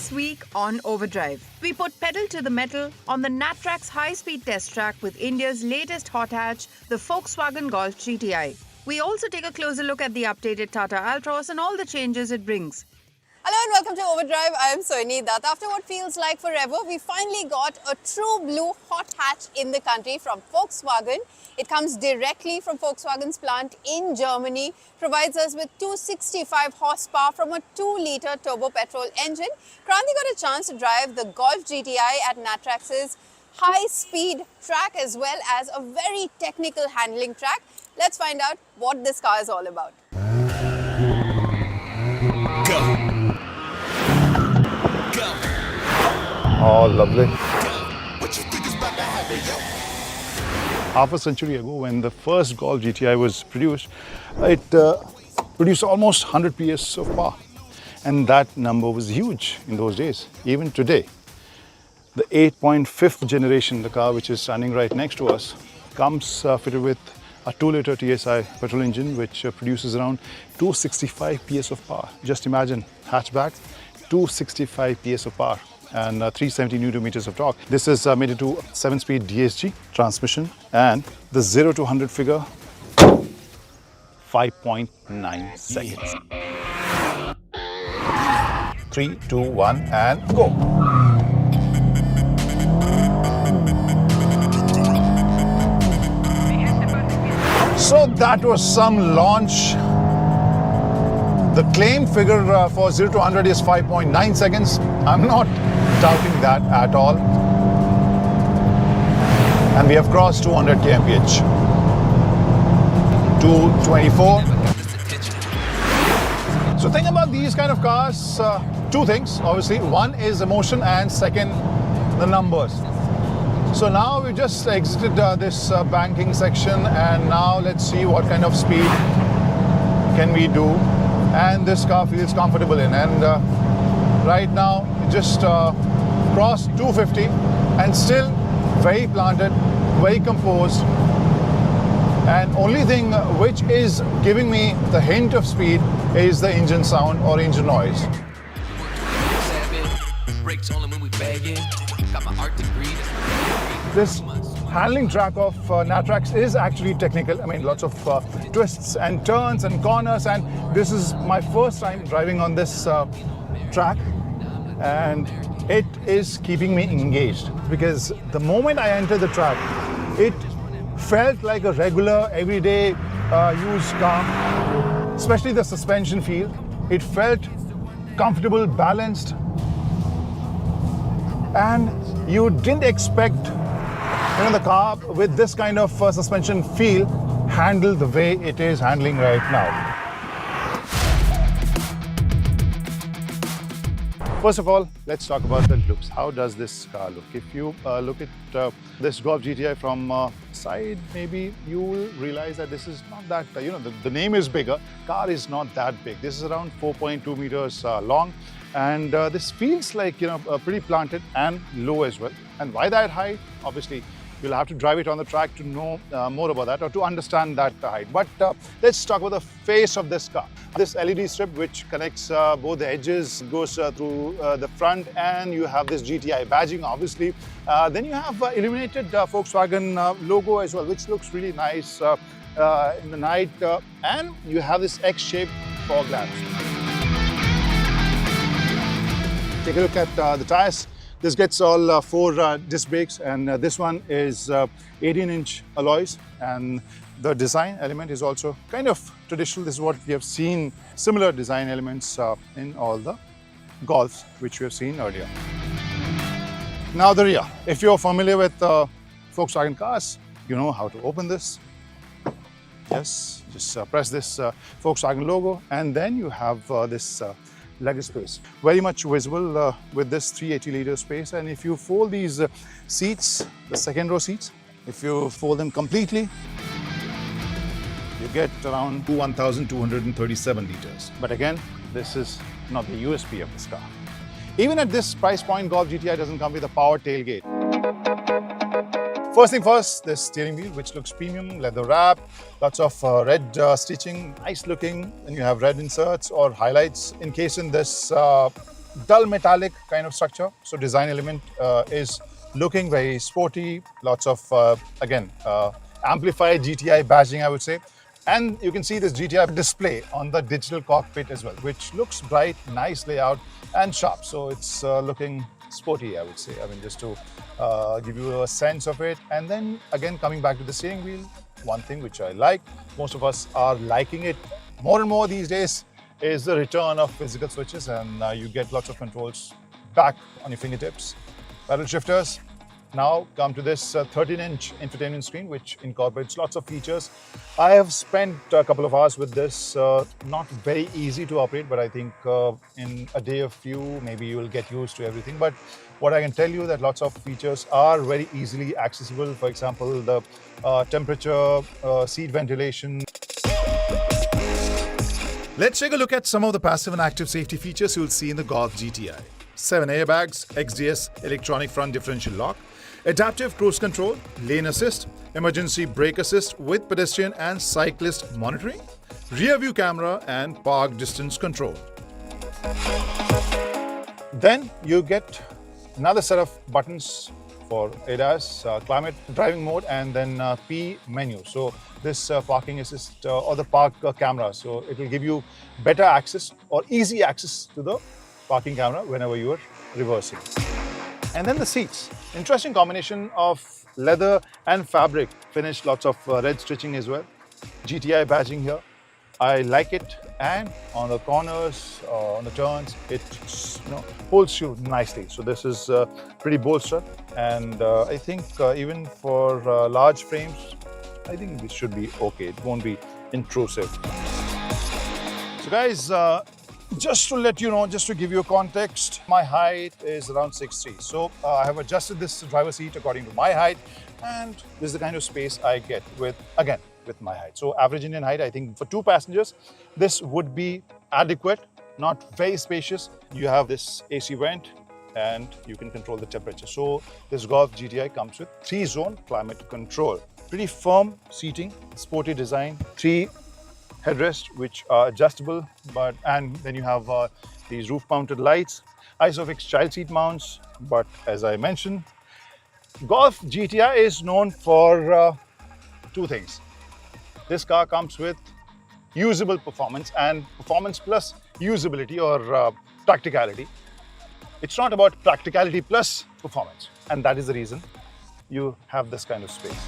This week on Overdrive, we put pedal to the metal on the NATRAX high-speed test track with India's latest hot hatch, the Volkswagen Golf GTI. We also take a closer look at the updated Tata Altroz and all the changes it brings. Hello and welcome to Overdrive. I am Soini Dutt. After what feels like forever, we finally got a true blue hot hatch in the country from Volkswagen. It comes directly from Volkswagen's plant in Germany, provides us with 265 horsepower from a 2-litre turbo petrol engine. Kranti got a chance to drive the Golf GTI at NATRAX's high-speed track as well as a very technical handling track. Let's find out what this car is all about. Go. Oh, lovely. Half a century ago, when the first Golf GTI was produced, it produced almost 100 PS of power. And that number was huge in those days. Even today, the 8.5th generation, the car which is standing right next to us, comes fitted with a 2-litre TSI petrol engine, which produces around 265 PS of power. Just imagine, hatchback, 265 PS of power and 370 Newton meters of torque. This is made into 7-speed DSG transmission, and the 0 to 100 figure, 5.9 seconds. 3, 2, 1, and go. So that was some launch. The claim figure for 0 to 100 is 5.9 seconds. I'm not doubting that at all. And we have crossed 200 kmph. 224. So think about these kind of cars, two things, obviously. One is emotion and second, the numbers. So now we just exited this banking section, and now let's see what kind of speed can we do. And this car feels comfortable in, and right now it just crossed 250 and still very planted, very composed, and only thing which is giving me the hint of speed is the engine sound or engine noise. This handling track of NATRAX is actually technical. I mean, lots of twists and turns and corners, and this is my first time driving on this track, and it is keeping me engaged because the moment I entered the track, it felt like a regular, everyday used car, especially the suspension feel. It felt comfortable, balanced, and you didn't expect the car with this kind of suspension feel handle the way it is handling right now. First of all, let's talk about the looks. How does this car look? If you look at this Golf GTI from side, maybe you will realize that this is not that, the name is bigger. Car is not that big. This is around 4.2 meters long. And this feels like, pretty planted and low as well. And why that high? Obviously, you'll have to drive it on the track to know more about that or to understand that height. But let's talk about the face of this car. This LED strip which connects both the edges, goes through the front, and you have this GTI badging, obviously. Then you have illuminated Volkswagen logo as well, which looks really nice in the night. And you have this X-shaped fog lamps. Take a look at the tires. This gets all 4 disc brakes, and this one is 18-inch alloys, and the design element is also kind of traditional. This is what we have seen, similar design elements in all the Golfs which we have seen earlier. Now the rear. If you're familiar with Volkswagen cars, you know how to open this. Yes, just press this Volkswagen logo, and then you have this leg space. Very much visible with this 380-litre space. And if you fold these seats, the second row seats, if you fold them completely, you get around 1,237 litres. But again, this is not the USP of this car. Even at this price point, Golf GTI doesn't come with a power tailgate. First thing first, this steering wheel, which looks premium, leather wrap, lots of red stitching, nice looking, and you have red inserts or highlights encased in this dull metallic kind of structure. So design element is looking very sporty. Lots of, again, amplified GTI badging, I would say. And you can see this GTI display on the digital cockpit as well, which looks bright, nice layout and sharp. So it's looking sporty, I would say. I mean, just to give you a sense of it. And then again, coming back to the steering wheel, one thing which I like, most of us are liking it more and more these days, is the return of physical switches, and you get lots of controls back on your fingertips. Pedal shifters. Now come to this 13-inch infotainment screen, which incorporates lots of features. I have spent a couple of hours with this. Not very easy to operate, but I think in a day or few, maybe you will get used to everything. But what I can tell you that lots of features are very easily accessible. For example, the temperature, seat ventilation. Let's take a look at some of the passive and active safety features you'll see in the Golf GTI. 7 airbags, XDS electronic front differential lock, adaptive cruise control, lane assist, emergency brake assist with pedestrian and cyclist monitoring, rear view camera and park distance control. Then you get another set of buttons for ADAS, climate, driving mode, and then P menu. So this parking assist or the park camera. So it will give you better access or easy access to the parking camera whenever you are reversing. And then the seats. Interesting combination of leather and fabric finish, lots of red stitching as well. GTI badging here. I like it, and on the corners, on the turns, it holds you nicely. So this is pretty bolster, and I think even for large frames, I think this should be okay. It won't be intrusive. So guys, just to let you know, just to give you a context, my height is around 6'3". So I have adjusted this driver's seat according to my height, and this is the kind of space I get with my height. So average Indian height, I think for 2 passengers, this would be adequate, not very spacious. You have this AC vent and you can control the temperature. So this Golf GTI comes with 3-zone climate control. Pretty firm seating, sporty design, 3 headrests which are adjustable, and then you have these roof-mounted lights, ISOFIX child seat mounts. But as I mentioned, Golf GTI is known for 2 things. This car comes with usable performance and performance plus usability or practicality. It's not about practicality plus performance, and that is the reason you have this kind of space.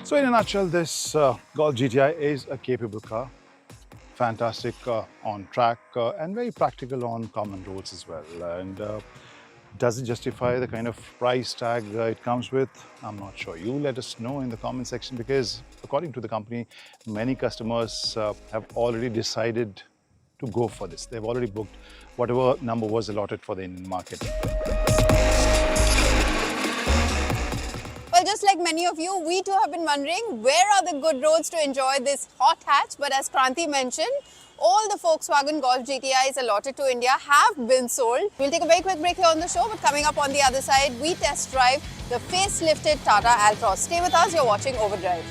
So in a nutshell, this Golf GTI is a capable car, fantastic on track and very practical on common roads as well. And does it justify the kind of price tag it comes with? I'm not sure. You let us know in the comment section, because according to the company, many customers have already decided to go for this. They've already booked whatever number was allotted for the Indian market. Well, just like many of you, we too have been wondering where are the good roads to enjoy this hot hatch. But as Kranti mentioned, all the Volkswagen Golf GTIs allotted to India have been sold. We'll take a very quick break here on the show, but coming up on the other side, we test drive the facelifted Tata Altroz. Stay with us, you're watching Overdrive.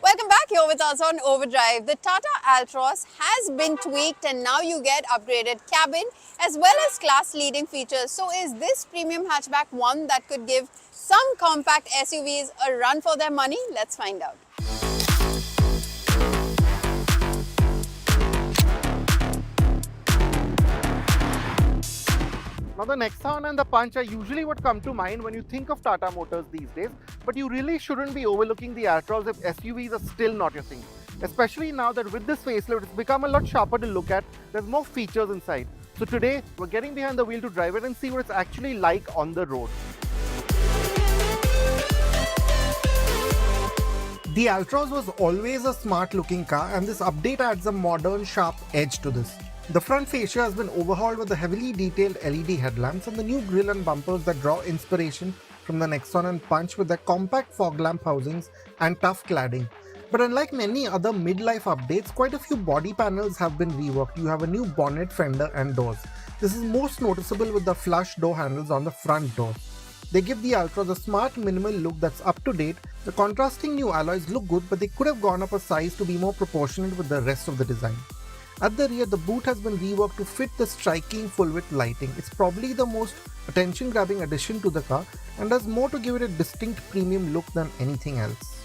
Welcome back, here with us on Overdrive. The Tata Altroz has been tweaked and now you get upgraded cabin as well as class-leading features. So is this premium hatchback one that could give some compact SUVs a run for their money? Let's find out. Now the Nexon and the Punch are usually what come to mind when you think of Tata Motors these days, but you really shouldn't be overlooking the Altroz if SUVs are still not your thing. Especially now that with this facelift, it's become a lot sharper to look at. There's more features inside. So today, we're getting behind the wheel to drive it and see what it's actually like on the road. The Altroz was always a smart looking car, and this update adds a modern, sharp edge to this. The front fascia has been overhauled with the heavily detailed LED headlamps and the new grille and bumpers that draw inspiration from the Nexon and Punch with their compact fog lamp housings and tough cladding. But unlike many other mid-life updates, quite a few body panels have been reworked. You have a new bonnet, fender and doors. This is most noticeable with the flush door handles on the front door. They give the Altroz a smart minimal look that's up to date. The contrasting new alloys look good, but they could have gone up a size to be more proportionate with the rest of the design. At the rear, the boot has been reworked to fit the striking full-width lighting. It's probably the most attention-grabbing addition to the car and does more to give it a distinct premium look than anything else.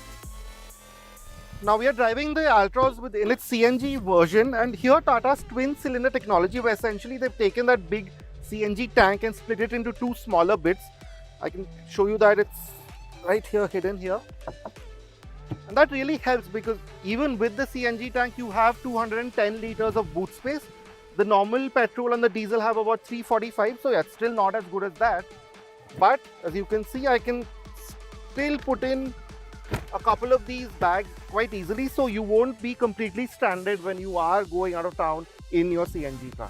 Now we are driving the Altroz in its CNG version, and here Tata's twin cylinder technology, where essentially they've taken that big CNG tank and split it into two smaller bits. I can show you that it's right here, hidden here. And that really helps because even with the CNG tank, you have 210 liters of boot space. The normal petrol and the diesel have about 345, so yeah, it's still not as good as that. But as you can see, I can still put in a couple of these bags quite easily, so you won't be completely stranded when you are going out of town in your CNG car.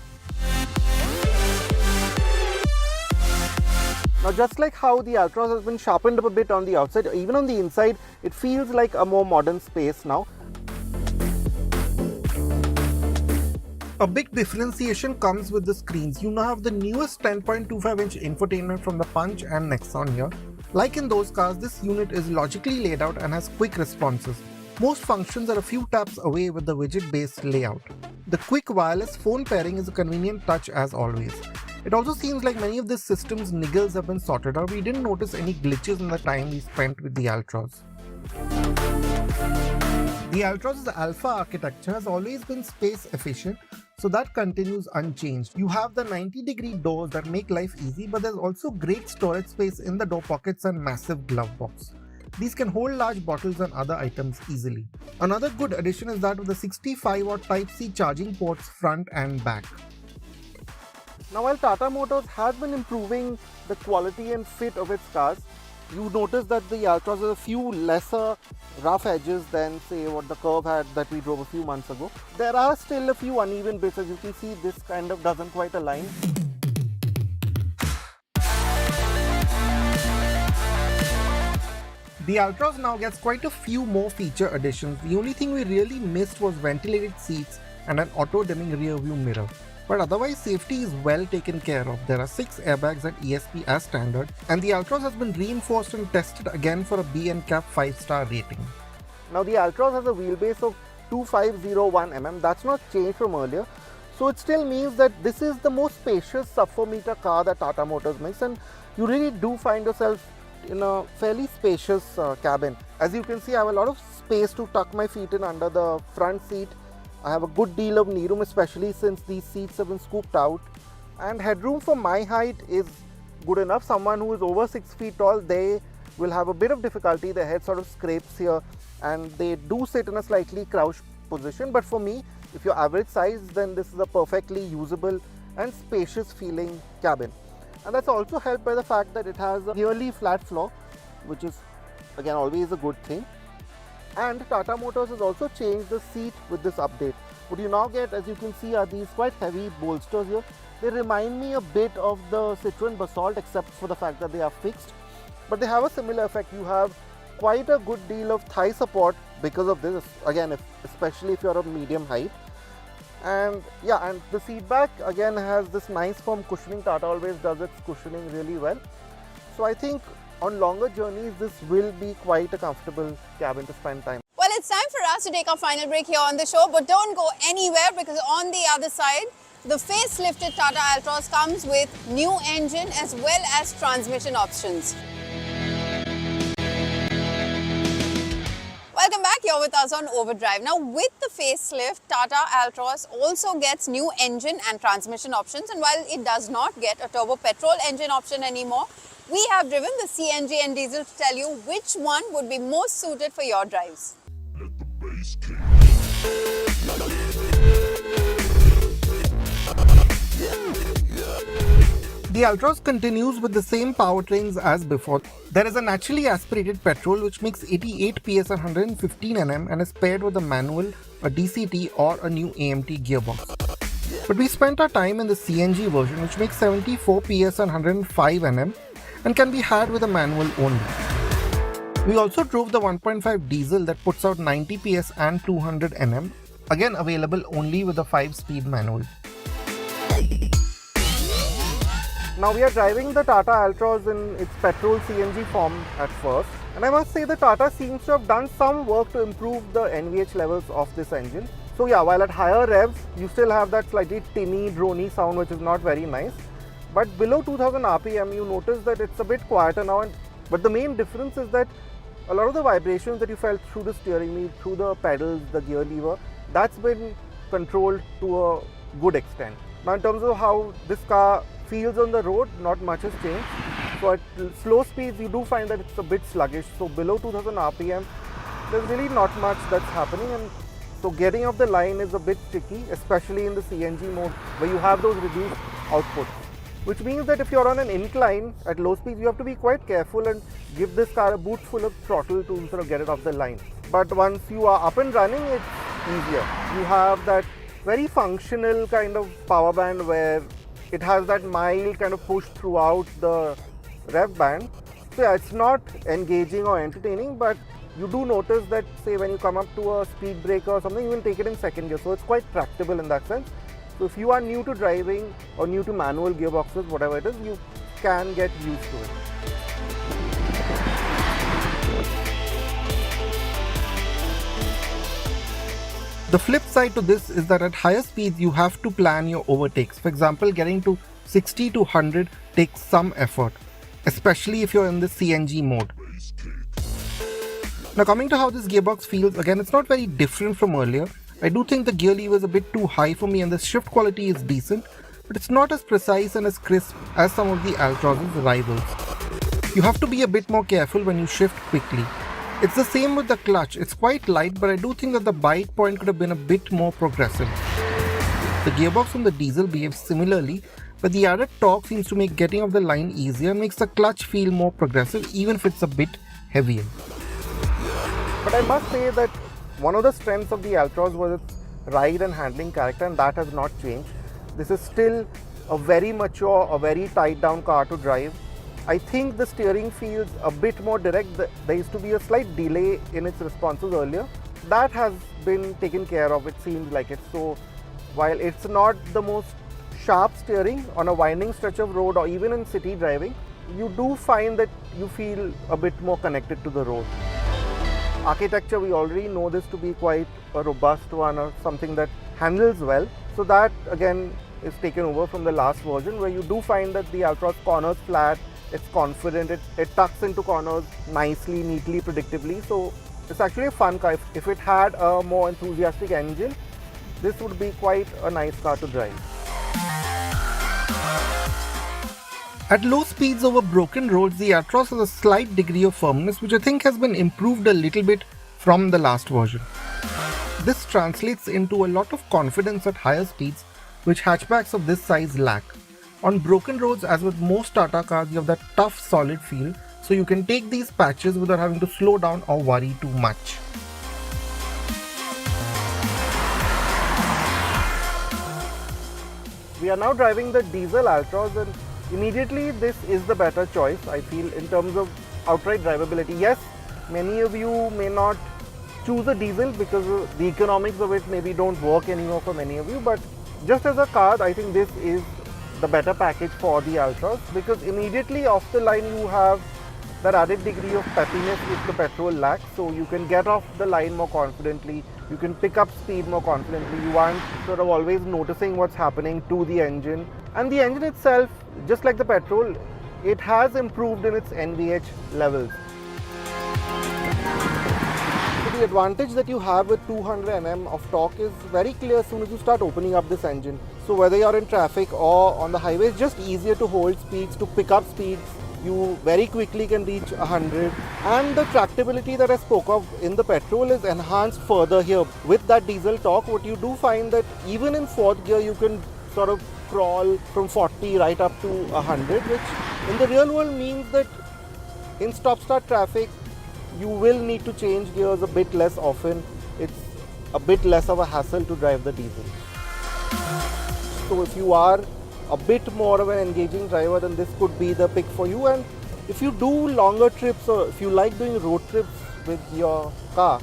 Now, just like how the Altroz has been sharpened up a bit on the outside, even on the inside, it feels like a more modern space now. A big differentiation comes with the screens. You now have the newest 10.25-inch infotainment from the Punch and Nexon here. Like in those cars, this unit is logically laid out and has quick responses. Most functions are a few taps away with the widget-based layout. The quick wireless phone pairing is a convenient touch as always. It also seems like many of this system's niggles have been sorted out. We didn't notice any glitches in the time we spent with the Altroz. The Altroz's Alpha architecture has always been space efficient, so that continues unchanged. You have the 90-degree doors that make life easy, but there's also great storage space in the door pockets and massive glove box. These can hold large bottles and other items easily. Another good addition is that of the 65-watt Type-C charging ports front and back. Now, while Tata Motors has been improving the quality and fit of its cars, you notice that the Altroz has a few lesser rough edges than, say, what the Curve had that we drove a few months ago. There are still a few uneven bits. As you can see, this kind of doesn't quite align. The Altroz now gets quite a few more feature additions. The only thing we really missed was ventilated seats and an auto-dimming rear view mirror. But otherwise, safety is well taken care of. There are 6 airbags at ESP as standard, and the Altroz has been reinforced and tested again for a B&CAP 5-star rating. Now, the Altroz has a wheelbase of 2501 mm. That's not changed from earlier. So it still means that this is the most spacious sub-4 meter car that Tata Motors makes, and you really do find yourself in a fairly spacious cabin. As you can see, I have a lot of space to tuck my feet in under the front seat. I have a good deal of knee room, especially since these seats have been scooped out, and headroom for my height is good enough. Someone who is over 6 feet tall, they will have a bit of difficulty. Their head sort of scrapes here and they do sit in a slightly crouched position, but for me, if you're average size, then this is a perfectly usable and spacious feeling cabin. And that's also helped by the fact that it has a nearly flat floor, which is again always a good thing. And Tata Motors has also changed the seat with this update. What you now get, as you can see, are these quite heavy bolsters here. They remind me a bit of the Citroën Basalt, except for the fact that they are fixed. But they have a similar effect. You have quite a good deal of thigh support because of this, again, especially if you're of medium height. And yeah, and the seat back again has this nice firm cushioning. Tata always does its cushioning really well. So I think on longer journeys, this will be quite a comfortable cabin to spend time. Well, it's time for us to take our final break here on the show, but don't go anywhere because on the other side, the facelifted Tata Altroz comes with new engine as well as transmission options. Welcome back, you're with us on Overdrive. Now, with the facelift, Tata Altroz also gets new engine and transmission options, and while it does not get a turbo petrol engine option anymore, we have driven the CNG and diesel to tell you which one would be most suited for your drives. The Altroz continues with the same powertrains as before. There is a naturally aspirated petrol which makes 88 PS and 115 Nm and is paired with a manual, a DCT or a new AMT gearbox. But we spent our time in the CNG version which makes 74 PS and 105 Nm and can be had with a manual only. We also drove the 1.5 diesel that puts out 90 PS and 200 Nm, again available only with a 5-speed manual. Now we are driving the Tata Altroz in its petrol CNG form at first, and I must say the Tata seems to have done some work to improve the NVH levels of this engine. So yeah, while at higher revs you still have that slightly tinny, drony sound which is not very nice, but below 2000 RPM you notice that it's a bit quieter now. But the main difference is that a lot of the vibrations that you felt through the steering wheel, through the pedals, the gear lever, that's been controlled to a good extent. Now in terms of how this car feels on the road, not much has changed. So at slow speeds you do find that it's a bit sluggish. So below 2000 RPM there's really not much that's happening, and so getting off the line is a bit tricky, especially in the CNG mode where you have those reduced outputs. Which means that if you're on an incline at low speeds, you have to be quite careful and give this car a boot full of throttle to sort of get it off the line. But once you are up and running, it's easier. You have that very functional kind of power band where it has that mild kind of push throughout the rev band. So yeah, it's not engaging or entertaining, but you do notice that, say, when you come up to a speed breaker or something, you will take it in second gear. So it's quite tractable in that sense. So if you are new to driving or new to manual gearboxes, whatever it is, you can get used to it. The flip side to this is that at higher speeds you have to plan your overtakes. For example, getting to 60 to 100 takes some effort, especially if you're in the CNG mode. Now coming to how this gearbox feels, again it's not very different from earlier. I do think the gear lever is a bit too high for me and the shift quality is decent, but it's not as precise and as crisp as some of the Altroz's rivals. You have to be a bit more careful when you shift quickly. It's the same with the clutch. It's quite light, but I do think that the bite point could have been a bit more progressive. The gearbox on the diesel behaves similarly, but the added torque seems to make getting off the line easier and makes the clutch feel more progressive even if it's a bit heavier. But I must say that one of the strengths of the Altroz was its ride and handling character, and that has not changed. This is still a very mature, a very tied down car to drive. I think the steering feels a bit more direct. There used to be a slight delay in its responses earlier. That has been taken care of, it seems like it. So while it's not the most sharp steering on a winding stretch of road or even in city driving, you do find that you feel a bit more connected to the road. Architecture, we already know this to be quite a robust one or something that handles well. So that again is taken over from the last version, where you do find that the Altroz corners flat, it's confident, it tucks into corners nicely, neatly, predictably. So it's actually a fun car. If it had a more enthusiastic engine, this would be quite a nice car to drive. At low speeds over broken roads, the Altroz has a slight degree of firmness which I think has been improved a little bit from the last version. This translates into a lot of confidence at higher speeds, which hatchbacks of this size lack. On broken roads, as with most Tata cars, you have that tough, solid feel, so you can take these patches without having to slow down or worry too much. We are now driving the diesel Altroz, and immediately this is the better choice, I feel, in terms of outright drivability. Yes, many of you may not choose a diesel because the economics of it maybe don't work anymore for many of you, but just as a car, I think this is the better package for the Altroz, because immediately off the line you have that added degree of peppiness which the petrol lacks. So you can get off the line more confidently, you can pick up speed more confidently, you aren't sort of always noticing what's happening to the engine. And the engine itself, just like the petrol, it has improved in its NVH levels. So the advantage that you have with 200 Nm of torque is very clear as soon as you start opening up this engine. So whether you're in traffic or on the highway, it's just easier to hold speeds, to pick up speeds. You very quickly can reach 100, and the tractability that I spoke of in the petrol is enhanced further here. With that diesel torque, what you do find that even in fourth gear you can sort of crawl from 40 right up to 100, which in the real world means that in stop-start traffic you will need to change gears a bit less often. It's a bit less of a hassle to drive the diesel. So if you are a bit more of an engaging driver, then this could be the pick for you. And if you do longer trips, or if you like doing road trips with your car,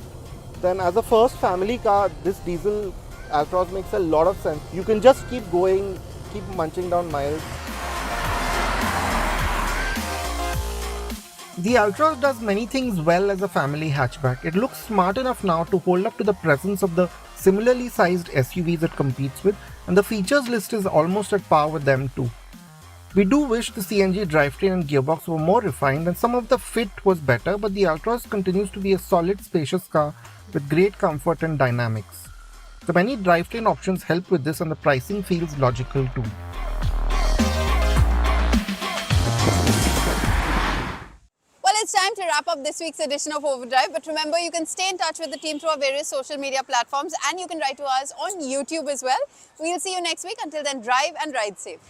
then as a first family car, this diesel Altroz makes a lot of sense. You can just keep going, keep munching down miles. The Altroz does many things well as a family hatchback. It looks smart enough now to hold up to the presence of the similarly sized SUVs it competes with, and the features list is almost at par with them too. We do wish the CNG drivetrain and gearbox were more refined and some of the fit was better, but the Altroz continues to be a solid, spacious car with great comfort and dynamics. The many drivetrain options help with this, and the pricing feels logical too. Well, it's time to wrap up this week's edition of Overdrive, but remember, you can stay in touch with the team through our various social media platforms, and you can write to us on YouTube as well. We'll see you next week. Until then, drive and ride safe.